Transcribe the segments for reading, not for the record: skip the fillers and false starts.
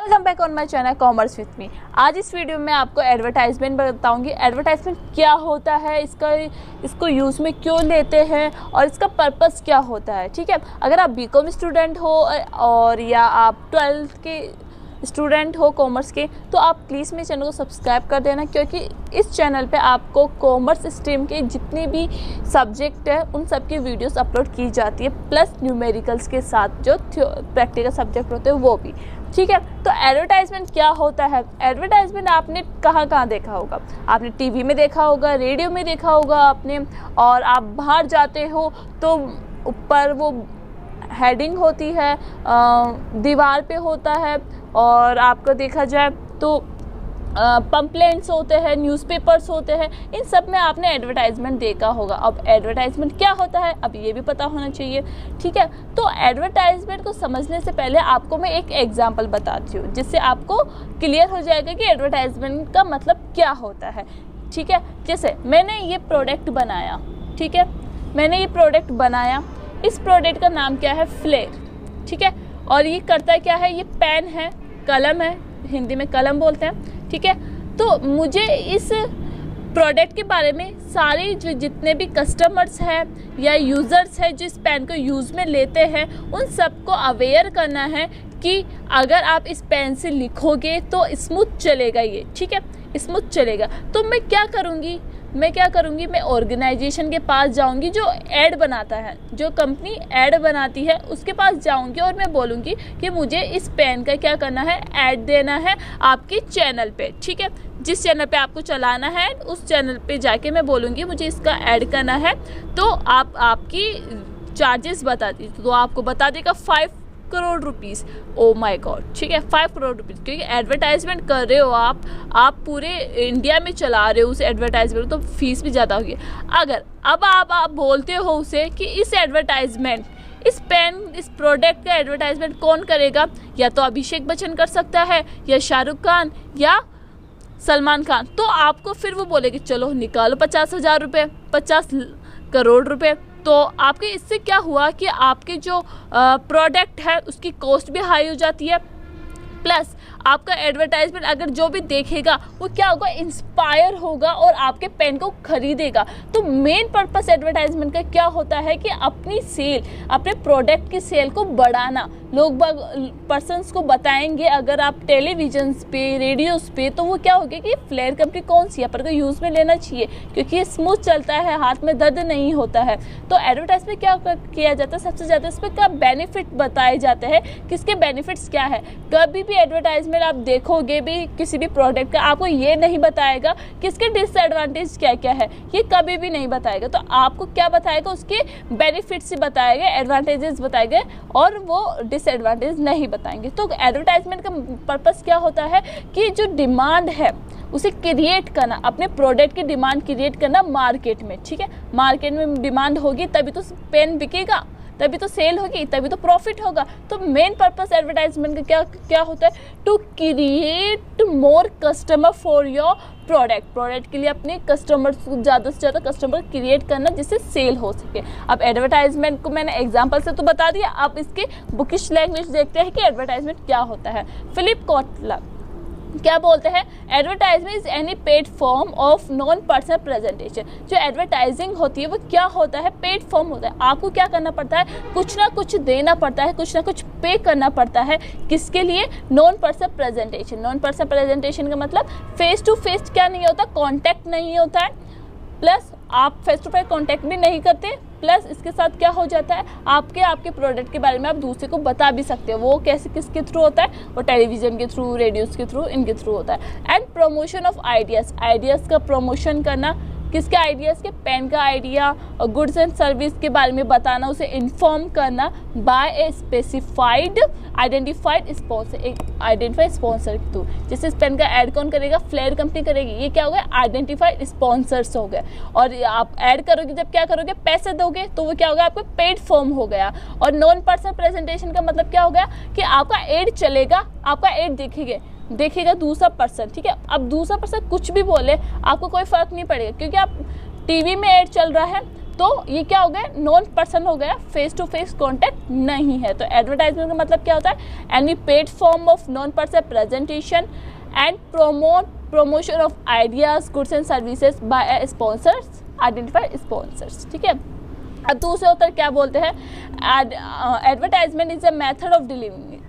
Welcome back on my channel commerce with me. आज इस video में आपको एडवर्टाइजमेंट बताऊंगी। एडवर्टाइजमेंट क्या होता है, इसको यूज़ में क्यों लेते हैं और इसका पर्पस क्या होता है। ठीक है, अगर आप बीकॉम स्टूडेंट हो और या आप 12th के स्टूडेंट हो कॉमर्स के, तो आप प्लीज़ मेरे चैनल को सब्सक्राइब कर देना, क्योंकि इस चैनल पे आपको कॉमर्स स्ट्रीम के जितने भी सब्जेक्ट है उन सब की वीडियोस अपलोड की जाती है, प्लस न्यूमेरिकल्स के साथ जो प्रैक्टिकल सब्जेक्ट होते हैं वो भी। ठीक है, तो एडवर्टाइजमेंट क्या होता है। एडवर्टाइजमेंट आपने कहाँ कहाँ देखा होगा, आपने टीवी में देखा होगा, रेडियो में देखा होगा आपने, और आप बाहर जाते हो तो ऊपर वो हेडिंग होती है, दीवार पे होता है, और आपको देखा जाए तो पम्पलेट्स होते हैं, न्यूज़पेपर्स होते हैं, इन सब में आपने एडवर्टाइजमेंट देखा होगा। अब एडवर्टाइजमेंट क्या होता है अब ये भी पता होना चाहिए। ठीक है, तो एडवर्टाइजमेंट को समझने से पहले आपको मैं एक एग्जांपल बताती हूँ, जिससे आपको क्लियर हो जाएगा कि एडवर्टाइजमेंट का मतलब क्या होता है। ठीक है, जैसे मैंने ये प्रोडक्ट बनाया, ठीक है, मैंने ये प्रोडक्ट बनाया, इस प्रोडक्ट का नाम क्या है, फ्लेयर। ठीक है, और ये करता क्या है, ये पेन है, कलम है, हिंदी में कलम बोलते हैं। ठीक है, तो मुझे इस प्रोडक्ट के बारे में सारे जो जितने भी कस्टमर्स हैं या यूज़र्स हैं जो इस पेन को यूज़ में लेते हैं, उन सबको अवेयर करना है कि अगर आप इस पेन से लिखोगे तो स्मूथ चलेगा ये। ठीक है, स्मूथ चलेगा। तो मैं क्या करूँगी, मैं ऑर्गेनाइजेशन के पास जाऊंगी जो ऐड बनाता है, जो कंपनी ऐड बनाती है उसके पास जाऊंगी और मैं बोलूँगी कि मुझे इस पेन का क्या करना है, ऐड देना है आपके चैनल पे। ठीक है, जिस चैनल पे आपको चलाना है उस चैनल पे जाके मैं बोलूँगी मुझे इसका ऐड करना है, तो आप आपकी चार्जेस बता दीजिए। तो आपको बता देगा 5 crore rupees. Oh my God, ठीक है, 5 करोड़ रुपीज़, क्योंकि एडवर्टाइजमेंट कर रहे हो आप पूरे इंडिया में चला रहे हो उस एडवर्टाइजमेंट, तो फीस भी ज़्यादा होगी। अगर अब आप बोलते हो उसे कि इस एडवर्टाइजमेंट, इस पेन, इस प्रोडक्ट का एडवर्टाइजमेंट कौन करेगा, या तो अभिषेक बच्चन कर सकता है, या शाहरुख खान, या सलमान खान, तो आपको फिर वो बोलेगी चलो निकालो 50,000 रुपये, 50 करोड़ रुपये। तो आपके इससे क्या हुआ कि आपके जो प्रोडक्ट है उसकी कॉस्ट भी हाई हो जाती है, प्लस आपका एडवर्टाइजमेंट अगर जो भी देखेगा वो क्या होगा, इंस्पायर होगा और आपके पेन को खरीदेगा। तो मेन पर्पस एडवर्टाइजमेंट का क्या होता है कि अपनी सेल, अपने प्रोडक्ट की सेल को बढ़ाना। लोग पर्सन्स को बताएंगे, अगर आप टेलीविजन पे, रेडियोस पे, तो वो क्या होगा कि फ्लेयर कंपनी कौन सी है, पर को यूज़ में लेना चाहिए क्योंकि ये स्मूथ चलता है, हाथ में दर्द नहीं होता है। तो एडवर्टाइजमेंट क्या किया जाता है, सबसे ज़्यादा इसमें क्या बेनिफिट बताए जाते हैं, किसके बेनिफिट्स क्या है। कभी भी एडवर्टाइजमेंट आप देखोगे भी किसी भी प्रोडक्ट का, आपको ये नहीं बताएगा कि इसके डिसएडवांटेज क्या क्या है, ये कभी भी नहीं बताएगा। तो आपको क्या बताएगा, उसके बेनिफिट्स बताएगा, एडवांटेजेस बताएंगे, और वो डिसएडवांटेज नहीं बताएंगे। तो एडवर्टाइजमेंट का पर्पस क्या होता है कि जो डिमांड है उसे क्रिएट करना, अपने प्रोडक्ट की डिमांड क्रिएट करना मार्केट में। ठीक है, मार्केट में डिमांड होगी तभी तो पेन बिकेगा, तभी तो सेल होगी, तभी तो प्रॉफिट होगा। तो मेन पर्पस एडवर्टाइजमेंट का क्या होता है, to create more customer for your product के लिए अपने कस्टमर्स, ज़्यादा से ज़्यादा कस्टमर क्रिएट करना जिससे सेल हो सके। अब एडवर्टाइजमेंट को मैंने एग्जांपल से तो बता दिया, अब इसके बुकिश लैंग्वेज देखते हैं कि एडवर्टाइजमेंट क्या होता है। फिलिप कॉटलर क्या बोलते हैं, advertisement is any paid form of non personal presentation. जो एडवर्टाइजिंग होती है वो क्या होता है, पेड फॉर्म होता है। आपको क्या करना पड़ता है, कुछ ना कुछ देना पड़ता है, कुछ ना कुछ पे करना पड़ता है, किसके लिए, non personal presentation. Non personal presentation का मतलब फेस टू फेस क्या नहीं होता, कॉन्टैक्ट नहीं होता है, प्लस आप फेस टू फेस कॉन्टैक्ट भी नहीं करते, प्लस इसके साथ क्या हो जाता है, आपके प्रोडक्ट के बारे में आप दूसरे को बता भी सकते हो। वो कैसे, किसके थ्रू होता है, वो टेलीविजन के थ्रू, रेडियोस के थ्रू, इनके थ्रू होता है। एंड प्रमोशन ऑफ आइडियाज़ का प्रमोशन करना, किसके आइडियाज़ के, पेन का आइडिया, और गुड्स एंड सर्विस के बारे में बताना, उसे इन्फॉर्म करना by a specified identified sponsor, एक आइडेंटिफाइड स्पॉन्सर के थ्रू। जैसे इस पेन का ऐड कौन करेगा, फ्लेयर कंपनी करेगी। ये क्या हो गया, आइडेंटिफाइड स्पॉन्सर्स हो गए। और आप ऐड करोगे, जब क्या करोगे, पैसे दोगे, तो वो क्या होगा, आपको पेड फॉर्म हो गया। और नॉन पर्सनल प्रेजेंटेशन का मतलब क्या हो गया कि आपका एड चलेगा, आपका एड देखेगा दूसरा पर्सन। ठीक है, अब दूसरा पर्सन कुछ भी बोले आपको कोई फर्क नहीं पड़ेगा, क्योंकि आप टीवी में ऐड चल रहा है, तो ये क्या हो गया, नॉन पर्सन हो गया, फेस टू फेस कॉन्टैक्ट नहीं है। तो एडवर्टाइजमेंट का मतलब क्या होता है, any paid form of non person presentation and promotion of ideas, goods and services by a sponsors, identified sponsors, ठीक है। अब दूसरे उत्तर क्या बोलते हैं, advertisement is a method of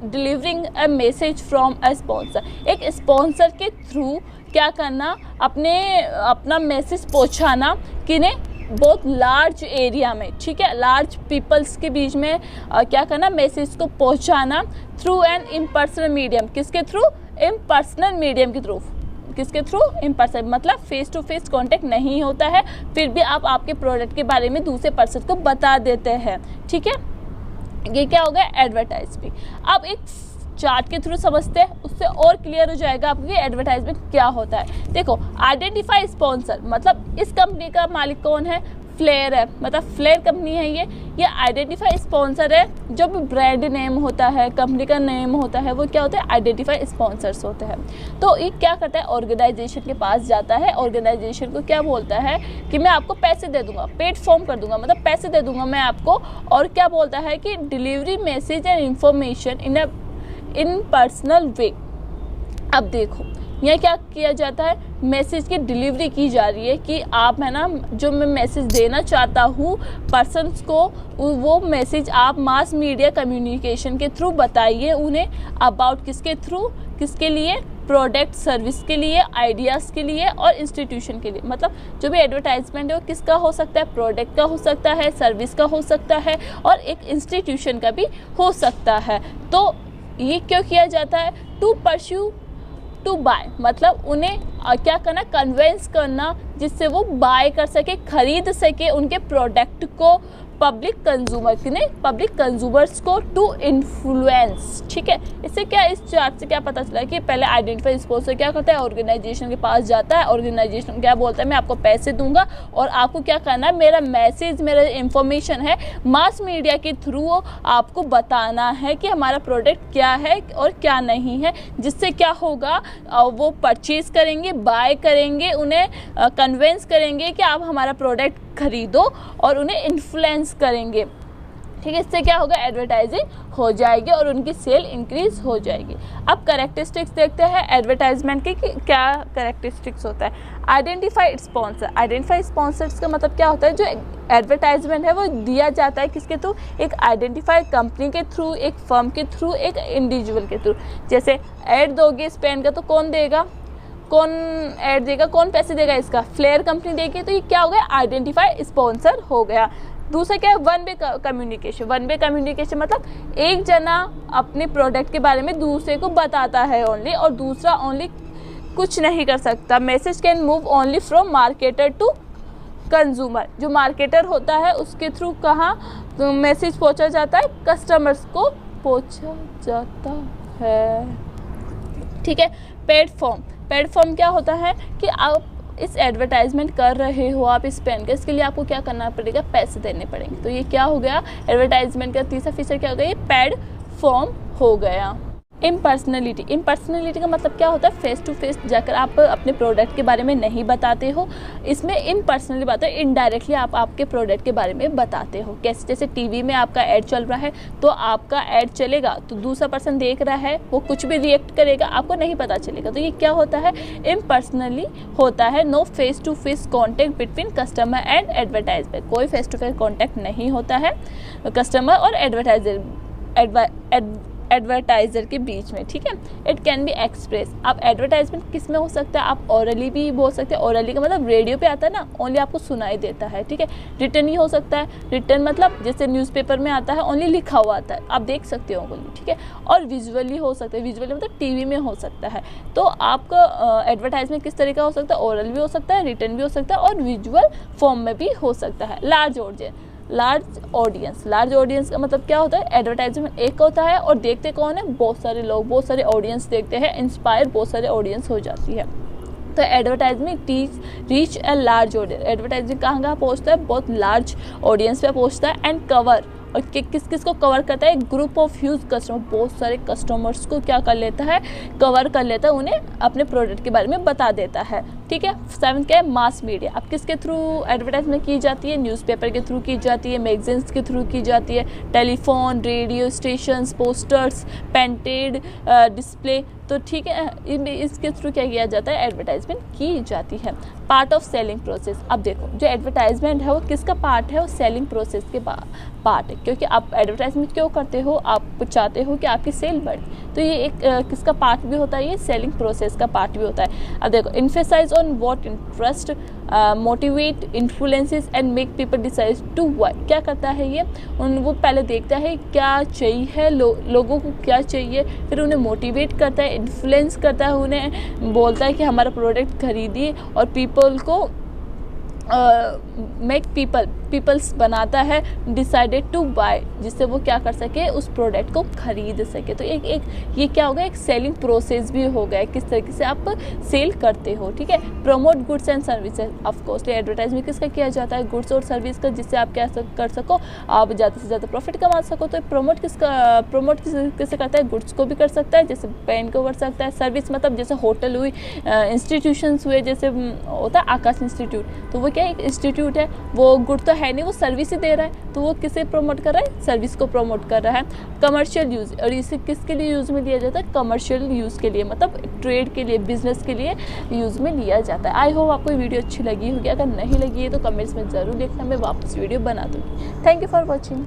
delivering a message from a sponsor. एक स्पॉन्सर के through क्या करना, अपना मैसेज पहुंचाना किन्हें, बहुत लार्ज एरिया में, ठीक है, लार्ज पीपल्स के बीच में क्या करना, मैसेज को पहुंचाना थ्रू एन इम्पर्सनल मीडियम। किसके थ्रू, इम्पर्सनल मीडियम के थ्रू। किसके थ्रू, इम्पर्सन, मतलब फेस टू फेस कांटेक्ट नहीं होता है, फिर भी आप आपके प्रोडक्ट के बारे में दूसरे पर्सन को बता देते हैं, ठीक है। ये क्या हो गया, एडवर्टाइजमेंट। अब एक चार्ट के थ्रू समझते हैं, उससे और क्लियर हो जाएगा आपको कि एडवर्टाइजमेंट क्या होता है। देखो, आइडेंटिफाई स्पॉन्सर, मतलब इस कंपनी का मालिक कौन है, फ्लेयर है, मतलब फ्लेयर कंपनी है ये आइडेंटिफाई स्पॉन्सर है। जो भी ब्रांड नेम होता है, कंपनी का नेम होता है, वो क्या होता है, आइडेंटिफाई स्पॉन्सर्स होते हैं। तो ये क्या करता है, ऑर्गेनाइजेशन के पास जाता है, ऑर्गेनाइजेशन को क्या बोलता है कि मैं आपको पैसे दे दूंगा, पेड फॉर्म कर दूंगा, मतलब पैसे दे दूंगा मैं आपको, और क्या बोलता है कि delivery message and information in personal way. अब देखो यहाँ क्या किया जाता है, मैसेज की डिलीवरी की जा रही है कि आप, है ना, जो मैं मैसेज देना चाहता हूँ पर्सन्स को, वो मैसेज आप मास मीडिया कम्युनिकेशन के थ्रू बताइए उन्हें, अबाउट किसके थ्रू, किसके लिए, प्रोडक्ट सर्विस के लिए, आइडियाज़ के लिए और इंस्टीट्यूशन के लिए। मतलब जो भी एडवर्टाइजमेंट है वो किसका हो सकता है, प्रोडक्ट का हो सकता है, सर्विस का हो सकता है और एक इंस्टीट्यूशन का भी हो सकता है। तो ये क्यों किया जाता है, टू परस्यू टू बाय, मतलब उन्हें क्या करना, कन्वेंस करना, जिससे वो बाय कर सके, खरीद सके उनके प्रोडक्ट को पब्लिक कंज्यूमर ने, पब्लिक कंज्यूमर्स को टू इन्फ्लुएंस, ठीक है। इससे क्या, इस चार्ट से क्या पता चला कि पहले आइडेंटिफाई स्पॉन्सर क्या करता है, ऑर्गेनाइजेशन के पास जाता है, ऑर्गेनाइजेशन क्या बोलता है, मैं आपको पैसे दूंगा और आपको क्या करना है, मेरा मैसेज, मेरा इंफॉर्मेशन है मास मीडिया के थ्रू आपको बताना है कि हमारा प्रोडक्ट क्या है और क्या नहीं है, जिससे क्या होगा, वो परचेज करेंगे, बाय करेंगे, उन्हें कन्वेंस करेंगे कि आप हमारा प्रोडक्ट खरीदो और उन्हें इन्फ्लुएंस करेंगे, ठीक है। इससे क्या होगा, एडवर्टाइजिंग हो जाएगी और उनकी सेल इंक्रीज हो जाएगी। अब कैरेक्टरिस्टिक्स देखते हैं एडवर्टाइजमेंट के कि क्या कैरेक्टरिस्टिक्स होता है। आइडेंटिफाइड स्पॉन्सर, आइडेंटिफाइड स्पॉन्सर्स का मतलब क्या होता है, जो एडवर्टाइजमेंट है वो दिया जाता है किसके थ्रू, एक आइडेंटिफाइड कंपनी के थ्रू, एक फर्म के थ्रू, एक इंडिविजुअल के थ्रू। जैसे ऐड दोगे इस पेन का तो कौन देगा, कौन ऐड देगा, कौन पैसे देगा, इसका फ्लेयर कंपनी देगी। तो ये क्या हो गया, आइडेंटिफाइड स्पॉन्सर हो गया। दूसरा क्या है, one way communication. One way communication मतलब एक जना अपने प्रोडक्ट के बारे में दूसरे को बताता है ओनली, और दूसरा ओनली कुछ नहीं कर सकता। Message can move only from marketer to consumer. जो मार्केटर होता है उसके थ्रू कहाँ तो मैसेज पहुँचा जाता है, कस्टमर्स को पहुँचा जाता है, ठीक है। पेड फॉर्म क्या होता है कि आप इस एडवर्टाइजमेंट कर रहे हो, आप इस पेन का, इसके लिए आपको क्या करना पड़ेगा, पैसे देने पड़ेंगे। तो ये क्या हो गया, एडवर्टाइजमेंट का तीसरा फीचर क्या हो गया, ये पेड फॉर्म हो गया। इम्पर्सनलिटी का मतलब क्या होता है, फेस टू फेस जाकर आप अपने प्रोडक्ट के बारे में नहीं बताते हो। इसमें इम्पर्सनली बात है, इनडायरेक्टली आप आपके प्रोडक्ट के बारे में बताते हो। कैसे, जैसे टीवी में आपका ऐड चल रहा है तो आपका ऐड चलेगा तो दूसरा पर्सन देख रहा है, वो कुछ भी रिएक्ट करेगा, आपको नहीं पता चलेगा। तो ये क्या होता है, इम्पर्सनली होता है। No face to face contact between customer and advertiser. कोई फेस टू फेस कॉन्टैक्ट नहीं होता है कस्टमर और एडवर्टाइजर के बीच में, ठीक है। It can be express. आप एडवर्टाइजमेंट किस में हो सकता है, आप ओरली भी बोल सकते हैं। ओरली का मतलब रेडियो पे आता है ना, ओनली आपको सुनाई देता है, ठीक है। रिटन ही हो सकता है, रिटन मतलब जैसे न्यूज़पेपर में आता है, ओनली लिखा हुआ आता है, आप देख सकते हो ओनली, ठीक है। और विजुअली हो सकता है, विजुअली मतलब टीवी में हो सकता है। तो आपका एडवर्टाइजमेंट किस तरह का हो सकता है, ओरल भी हो सकता है, रिटन भी हो सकता है और विजुअल फॉर्म में भी हो सकता है। लार्ज ऑडियंस का मतलब क्या होता है, एडवर्टाइजमेंट एक होता है और देखते कौन है, बहुत सारे लोग, बहुत सारे ऑडियंस देखते हैं, इंस्पायर बहुत सारे ऑडियंस हो जाती है। तो advertisement reach a large audience. Advertisement कहाँ पहुँचता है, बहुत लार्ज ऑडियंस पे पहुँचता है। एंड कवर, और किस को कवर करता है, ग्रुप ऑफ ह्यूज कस्टमर, बहुत सारे कस्टमर्स को क्या कर लेता है, कवर कर लेता है, उन्हें अपने प्रोडक्ट के बारे में बता देता है। ठीक है। 7th क्या है, मास मीडिया। अब किसके थ्रू एडवर्टाइजमेंट की जाती है, न्यूज़पेपर के थ्रू की जाती है, मैगजीन्स के थ्रू की जाती है, telephone, radio stations, posters, painted display. तो ठीक है, इसके थ्रू क्या किया जाता है, एडवर्टाइजमेंट की जाती है। Part of selling process. अब देखो जो एडवर्टाइजमेंट है वो किसका पार्ट है, वो सेलिंग प्रोसेस के पार्ट है, क्योंकि आप एडवर्टाइजमेंट क्यों करते हो, आप चाहते हो कि आपकी सेल बढ़े, तो ये एक किसका पार्ट भी होता है, ये सेलिंग प्रोसेस का पार्ट भी होता है। अब देखो, emphasize on what interest, motivate, influences and make people decide to why. क्या करता है ये, वो पहले देखता है क्या चाहिए लोगों को, क्या चाहिए, फिर उन्हें मोटिवेट करता है, इन्फ्लुएंस करता है, उन्हें बोलता है कि हमारा प्रोडक्ट खरीदिए, और पीपल को मेक पीपल्स बनाता है डिसाइडेड टू बाय, जिससे वो क्या कर सके, उस प्रोडक्ट को खरीद सके। तो एक ये क्या होगा, एक सेलिंग प्रोसेस भी हो गया, किस तरीके से आप सेल करते हो, ठीक है। Promote goods and services. Of course advertisement किसका किया जाता है, गुड्स और सर्विस का, जिससे आप क्या कर सको, आप ज़्यादा से ज़्यादा प्रॉफिट कमा सको। तो प्रमोट किससे करता है, गुड्स को भी कर सकता है, जैसे पेन को कर सकता है। सर्विस मतलब जैसे होटल हुई, इंस्टीट्यूशंस हुए, जैसे होता है आकाश इंस्टीट्यूट, तो वो क्या एक इंस्टीट्यूट है, वो गुड तो है नहीं, वो सर्विस ही दे रहा है, तो वो किसे प्रमोट कर रहा है, सर्विस को प्रमोट कर रहा है। कमर्शियल यूज़, और इसे किसके लिए यूज़ में लिया जाता है, कमर्शियल यूज़ के लिए, मतलब ट्रेड के लिए, बिजनेस के लिए यूज़ में लिया जाता है। आई होप आपको ये वीडियो अच्छी लगी होगी, अगर नहीं लगी है तो कमेंट्स में ज़रूर लिखना, मैं वापस वीडियो बना दूँगी। Thank you for watching.